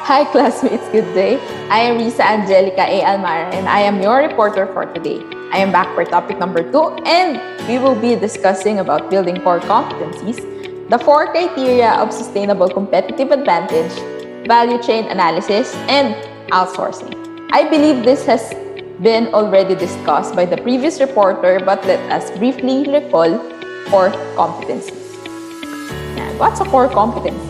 Hi classmates, good day. I am Risa Angelica A. Almara and I am your reporter for today. I am back for topic number 2 and we will be discussing about building core competencies, the 4 criteria of sustainable competitive advantage, value chain analysis, and outsourcing. I believe this has been already discussed by the previous reporter, but let us briefly recall core competencies. What's a core competency?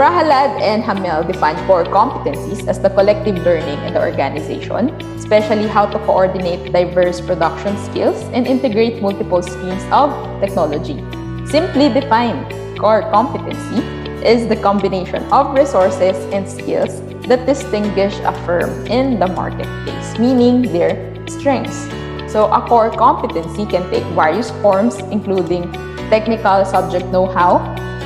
Prahalad and Hamel define core competencies as the collective learning in the organization, especially how to coordinate diverse production skills and integrate multiple streams of technology. Simply defined, core competency is the combination of resources and skills that distinguish a firm in the marketplace, meaning their strengths. So a core competency can take various forms, including technical subject know-how,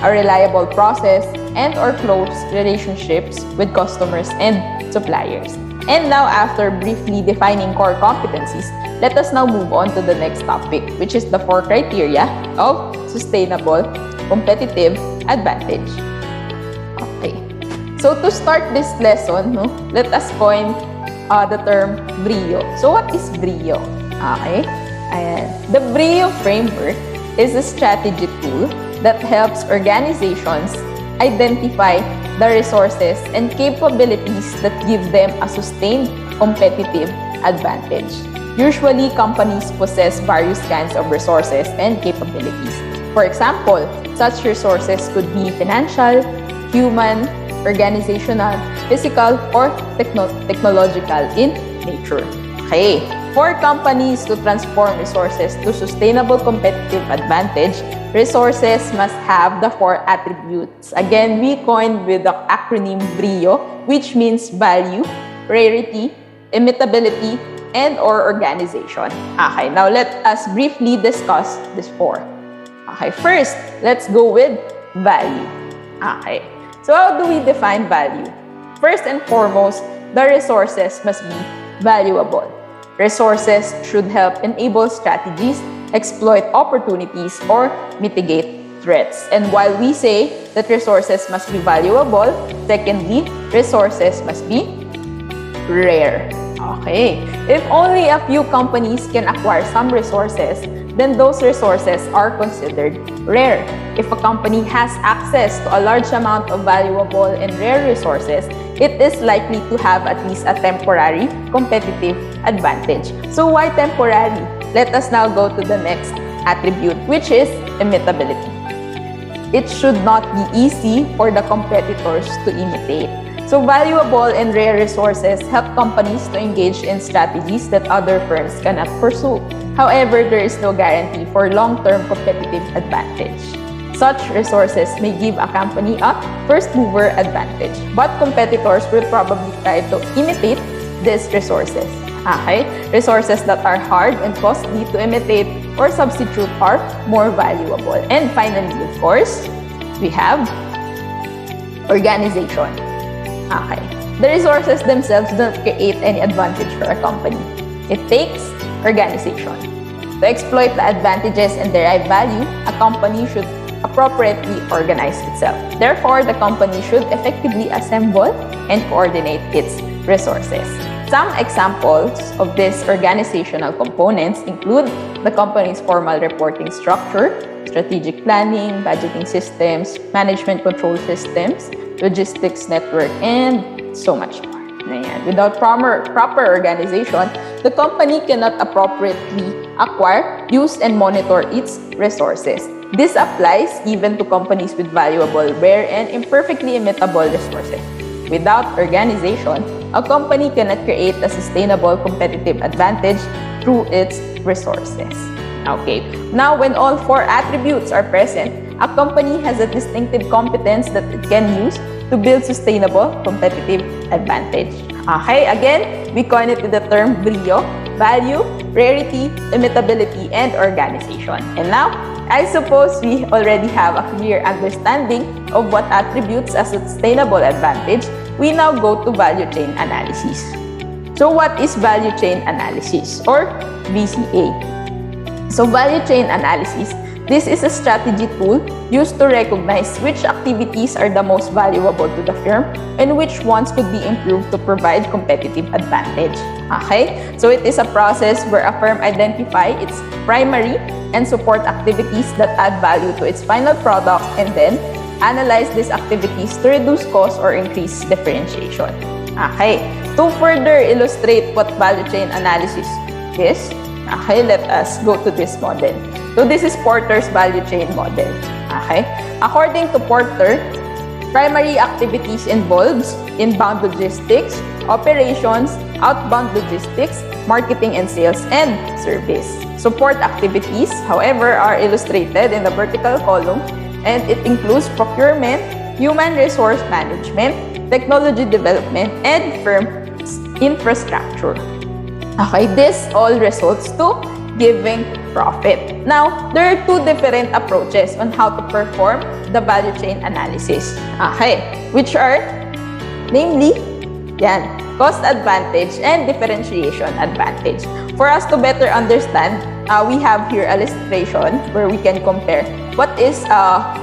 a reliable process, and or close relationships with customers and suppliers. And now, after briefly defining core competencies, let us now move on to the next topic, which is the 4 criteria of sustainable competitive advantage. Okay. So to start this lesson, let us coin the term BRIO. So what is BRIO? Okay. The BRIO framework is a strategy tool that helps organizations identify the resources and capabilities that give them a sustained competitive advantage. Usually, companies possess various kinds of resources and capabilities. For example, such resources could be financial, human, organizational, physical, or technological in nature. Okay. For companies to transform resources to sustainable competitive advantage, resources must have the 4 attributes. Again, we coined with the acronym BRIO, which means value, rarity, imitability, and or organization. Okay, now let us briefly discuss these 4. Okay, first, let's go with value. Okay, so how do we define value? First and foremost, the resources must be valuable. Resources should help enable strategies, exploit opportunities, or mitigate threats. And while we say that resources must be valuable, secondly, resources must be rare. Okay. If only a few companies can acquire some resources, then those resources are considered rare. If a company has access to a large amount of valuable and rare resources, it is likely to have at least a temporary competitive advantage. So why temporary? Let us now go to the next attribute, which is imitability. It should not be easy for the competitors to imitate. So valuable and rare resources help companies to engage in strategies that other firms cannot pursue. However, there is no guarantee for long-term competitive advantage. Such resources may give a company a first-mover advantage, but competitors will probably try to imitate these resources. Okay? Resources that are hard and costly to imitate or substitute are more valuable. And finally, of course, we have organization. Okay. The resources themselves don't create any advantage for a company. It takes organization. To exploit the advantages and derive value, a company should appropriately organize itself. Therefore, the company should effectively assemble and coordinate its resources. Some examples of these organizational components include the company's formal reporting structure, strategic planning, budgeting systems, management control systems, logistics network, and so much more. Without proper organization, the company cannot appropriately acquire, use, and monitor its resources. This applies even to companies with valuable, rare, and imperfectly imitable resources. Without organization, a company cannot create a sustainable competitive advantage through its resources. Okay, now when all 4 attributes are present, a company has a distinctive competence that it can use to build sustainable competitive advantage. Okay, again, we coin it with the term BRIO, value, rarity, imitability, and organization. And now, I suppose we already have a clear understanding of what attributes a sustainable advantage. We now go to value chain analysis. So what is value chain analysis or VCA? So value chain analysis This is a strategy tool used to recognize which activities are the most valuable to the firm and which ones could be improved to provide competitive advantage. Okay? So it is a process where a firm identifies its primary and support activities that add value to its final product and then analyze these activities to reduce cost or increase differentiation. Okay, to further illustrate what value chain analysis is, okay, let us go to this model. So this is Porter's value chain model. Okay, according to Porter, primary activities involves inbound logistics, operations, outbound logistics, marketing and sales, and service. Support activities, however, are illustrated in the vertical column, and it includes procurement, human resource management, technology development, and firm infrastructure. Okay, this all results to giving profit. Now, there are two different approaches on how to perform the value chain analysis. Okay, which are namely, cost advantage and differentiation advantage. For us to better understand, we have here a illustration where we can compare what is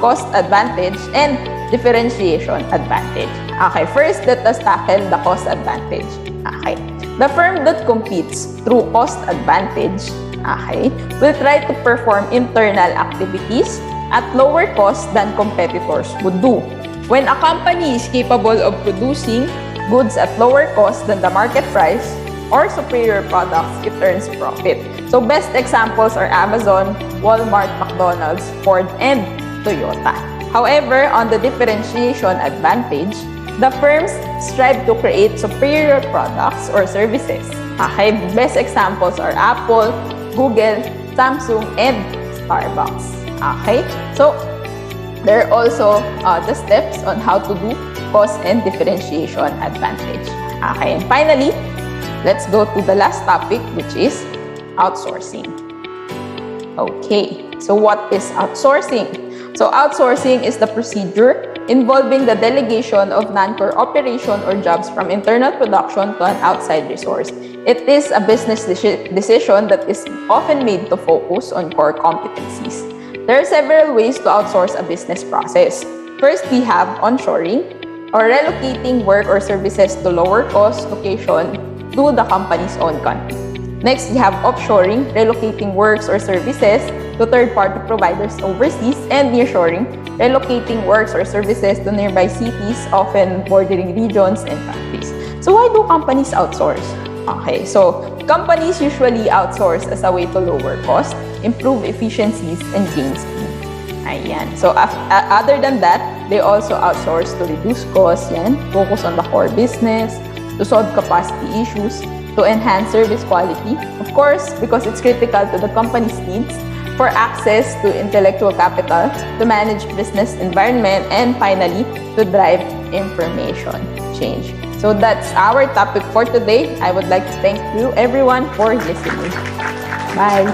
cost advantage and differentiation advantage. Okay, first let us tackle the cost advantage. Okay, the firm that competes through cost advantage, okay, will try to perform internal activities at lower cost than competitors would do. When a company is capable of producing goods at lower cost than the market price or superior products, it earns profit. So best examples are Amazon, Walmart, McDonald's, Ford, and Toyota. However, on the differentiation advantage, the firms strive to create superior products or services. Okay, best examples are Apple, Google, Samsung, and Starbucks. Okay, so there are also the steps on how to do cost and differentiation advantage. Okay, and finally, let's go to the last topic, which is outsourcing. Okay, so what is outsourcing? So outsourcing is the procedure involving the delegation of non-core operation or jobs from internal production to an outside resource. It is a business decision that is often made to focus on core competencies. There are several ways to outsource a business process. First, we have onshoring, or relocating work or services to lower cost location to the company's own country. Next, we have offshoring, relocating works or services to third-party providers overseas, and nearshoring, relocating works or services to nearby cities, often bordering regions and countries. So why do companies outsource? Okay, so companies usually outsource as a way to lower cost, improve efficiencies, and gain speed. Ayan. So other than that, they also outsource to reduce costs, focus on the core business, to solve capacity issues, to enhance service quality, of course, because it's critical to the company's needs, for access to intellectual capital, to manage business environment, and finally, to drive information change. So that's our topic for today. I would like to thank you everyone for listening. Bye!